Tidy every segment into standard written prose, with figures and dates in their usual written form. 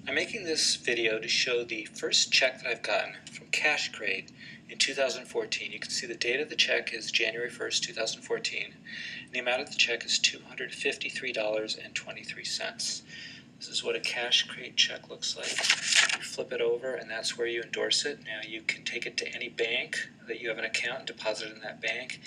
I'm making this video to show the first check that I've gotten from CashCrate in 2014. You can see the date of the check is January 1st, 2014, and the amount of the check is $253.23. This is what a CashCrate check looks like. You flip it over and that's where you endorse it. Now you can take it to any bank that you have an account and deposit it in that bank.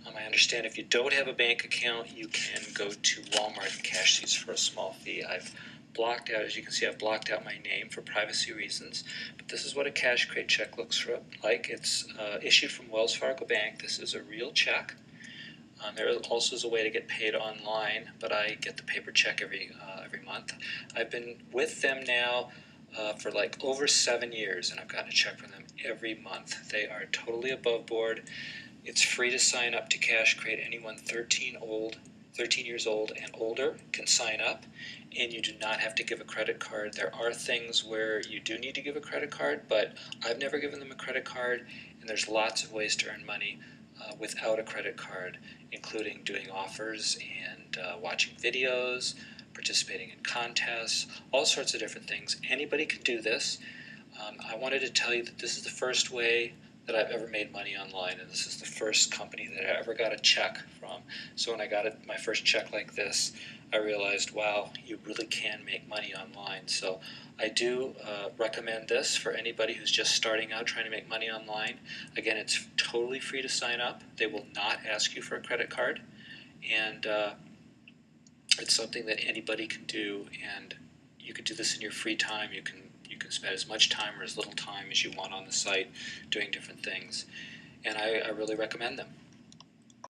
I understand if you don't have a bank account, you can go to Walmart and cash these for a small fee. I've blocked out, as you can see, I've blocked out my name for privacy reasons, but this is what a CashCrate check looks like. It's issued from Wells Fargo Bank. This is a real check. There also is a way to get paid online, but I get the paper check every month. I've been with them now for like over 7 years, and I've gotten a check from them every month. They are totally above board. It's free to sign up to CashCrate. Anyone 13 years old and older can sign up, and you do not have to give a credit card. There are things where you do need to give a credit card, but I've never given them a credit card, and there's lots of ways to earn money without a credit card, including doing offers and watching videos, participating in contests, all sorts of different things. Anybody can do this. I wanted to tell you that this is the first way that I've ever made money online, and this is the first company that I ever got a check from. So when I got my first check like this, I realized, wow, you really can make money online. So I do recommend this for anybody who's just starting out trying to make money online. Again, it's totally free to sign up. They will not ask you for a credit card, and it's something that anybody can do, and you can do this in your free time. You can spend as much time or as little time as you want on the site doing different things, and I really recommend them.